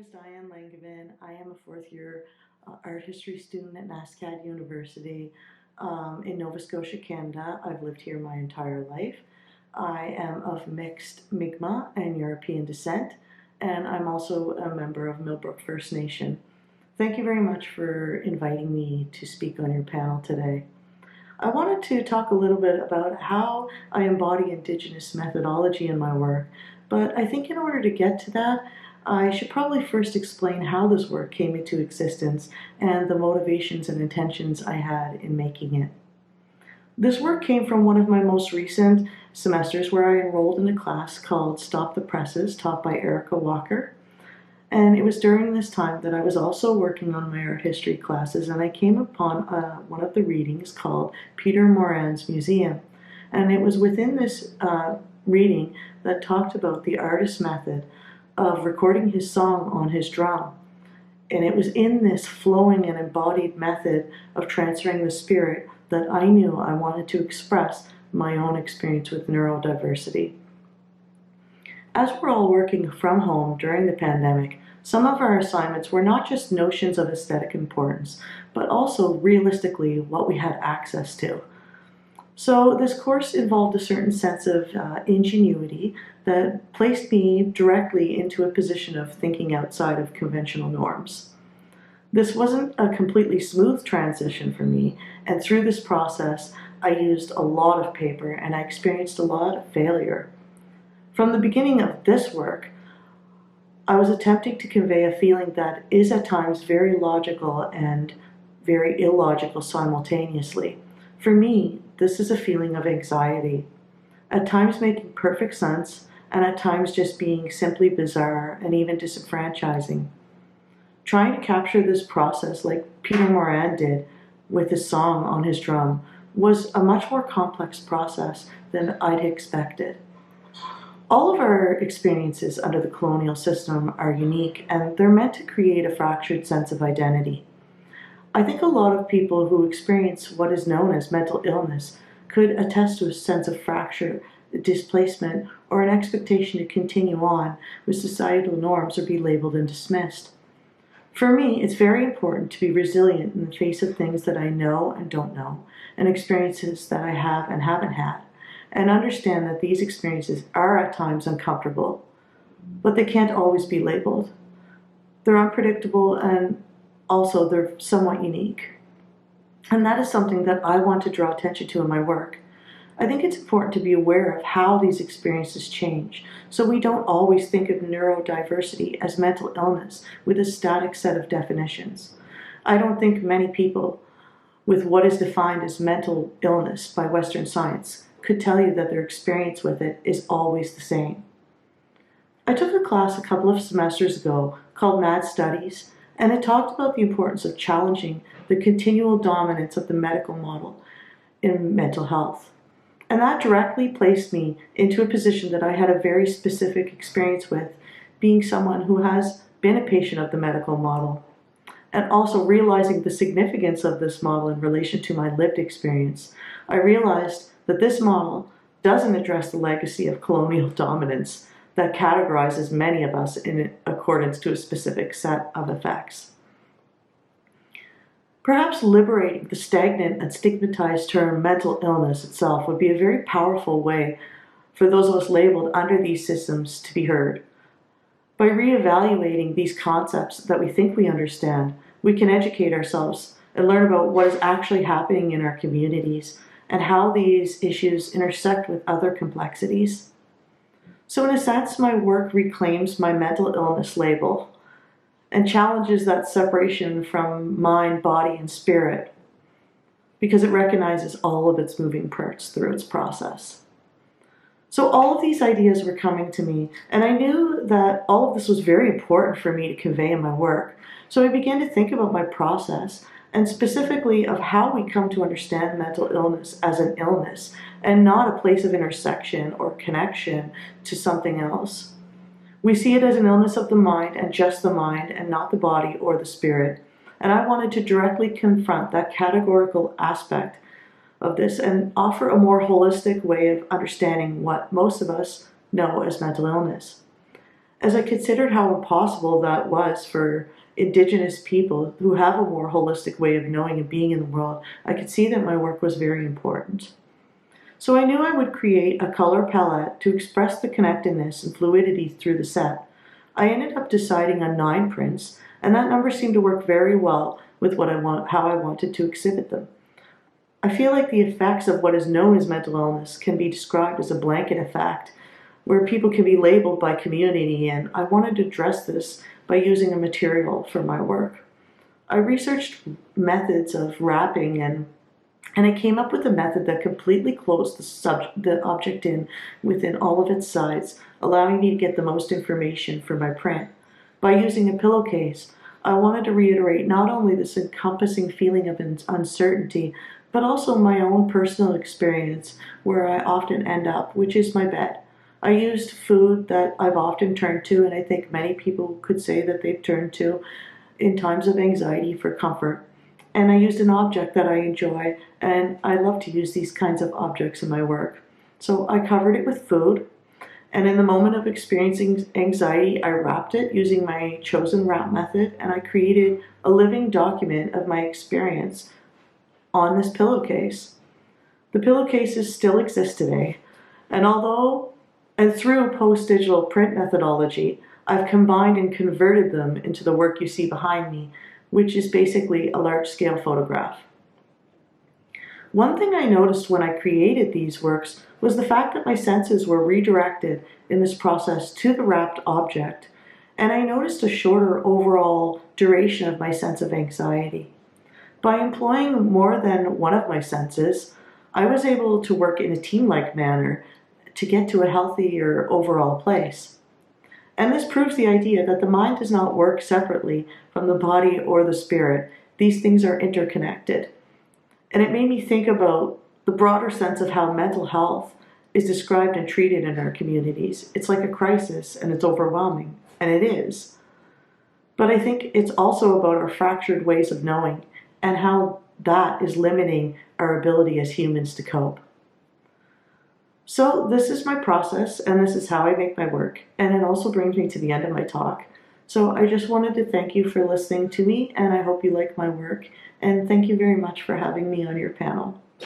is Diane Langevin. I am a fourth year art history student at NSCAD University in Nova Scotia, Canada. I've lived here my entire life. I am of mixed Mi'kmaq and European descent, and I'm also a member of Millbrook First Nation. Thank you very much for inviting me to speak on your panel today. I wanted to talk a little bit about how I embody Indigenous methodology in my work, but I think in order to get to that, I should probably first explain how this work came into existence and the motivations and intentions I had in making it. This work came from one of my most recent semesters where I enrolled in a class called Stop the Presses, taught by Erica Walker. And it was during this time that I was also working on my art history classes, and I came upon one of the readings called Peter Moran's Museum. And it was within this reading that talked about the artist's method of recording his song on his drum. And it was in this flowing and embodied method of transferring the spirit that I knew I wanted to express my own experience with neurodiversity. As we're all working from home during the pandemic, some of our assignments were not just notions of aesthetic importance, but also realistically what we had access to. So this course involved a certain sense of ingenuity that placed me directly into a position of thinking outside of conventional norms. This wasn't a completely smooth transition for me, and through this process, I used a lot of paper and I experienced a lot of failure. From the beginning of this work, I was attempting to convey a feeling that is at times very logical and very illogical simultaneously. For me, this is a feeling of anxiety, at times making perfect sense, and at times just being simply bizarre and even disenfranchising. Trying to capture this process like Peter Moran did with his song on his drum was a much more complex process than I'd expected. All of our experiences under the colonial system are unique, and they're meant to create a fractured sense of identity. I think a lot of people who experience what is known as mental illness could attest to a sense of fracture, displacement, or an expectation to continue on with societal norms or be labeled and dismissed. For me, it's very important to be resilient in the face of things that I know and don't know, and experiences that I have and haven't had, and understand that these experiences are at times uncomfortable, but they can't always be labeled. They're unpredictable, and also they're somewhat unique. And that is something that I want to draw attention to in my work. I think it's important to be aware of how these experiences change, so we don't always think of neurodiversity as mental illness with a static set of definitions. I don't think many people with what is defined as mental illness by Western science could tell you that their experience with it is always the same. I took a class a couple of semesters ago called Mad Studies, and it talked about the importance of challenging the continual dominance of the medical model in mental health. And that directly placed me into a position that I had a very specific experience with, being someone who has been a patient of the medical model, and also realizing the significance of this model in relation to my lived experience. I realized that this model doesn't address the legacy of colonial dominance that categorizes many of us in accordance to a specific set of effects. Perhaps liberating the stagnant and stigmatized term mental illness itself would be a very powerful way for those of us labeled under these systems to be heard. By reevaluating these concepts that we think we understand, we can educate ourselves and learn about what is actually happening in our communities and how these issues intersect with other complexities. So in a sense, my work reclaims my mental illness label and challenges that separation from mind, body, and spirit, because it recognizes all of its moving parts through its process. So all of these ideas were coming to me, and I knew that all of this was very important for me to convey in my work. So I began to think about my process, and specifically of how we come to understand mental illness as an illness, and not a place of intersection or connection to something else. We see it as an illness of the mind, and just the mind, and not the body or the spirit. And I wanted to directly confront that categorical aspect of this and offer a more holistic way of understanding what most of us know as mental illness. As I considered how impossible that was for Indigenous people who have a more holistic way of knowing and being in the world, I could see that my work was very important. So I knew I would create a color palette to express the connectedness and fluidity through the set. I ended up deciding on 9 prints, and that number seemed to work very well with how I wanted to exhibit them. I feel like the effects of what is known as mental illness can be described as a blanket effect, where people can be labeled by community, and I wanted to address this by using a material for my work. I researched methods of wrapping and I came up with a method that completely closed the object in within all of its sides, allowing me to get the most information for my print. By using a pillowcase, I wanted to reiterate not only this encompassing feeling of uncertainty, but also my own personal experience where I often end up, which is my bed. I used food that I've often turned to, and I think many people could say that they've turned to in times of anxiety for comfort. And I used an object that I enjoy, and I love to use these kinds of objects in my work. So I covered it with food, and in the moment of experiencing anxiety, I wrapped it using my chosen wrap method, and I created a living document of my experience on this pillowcase. The pillowcases still exist today, and through post-digital print methodology, I've combined and converted them into the work you see behind me, which is basically a large-scale photograph. One thing I noticed when I created these works was the fact that my senses were redirected in this process to the wrapped object, and I noticed a shorter overall duration of my sense of anxiety. By employing more than one of my senses, I was able to work in a team-like manner to get to a healthier overall place. And this proves the idea that the mind does not work separately from the body or the spirit. These things are interconnected. And it made me think about the broader sense of how mental health is described and treated in our communities. It's like a crisis, and it's overwhelming, and it is. But I think it's also about our fractured ways of knowing and how that is limiting our ability as humans to cope. So this is my process, and this is how I make my work, and it also brings me to the end of my talk. So I just wanted to thank you for listening to me, and I hope you like my work, and thank you very much for having me on your panel.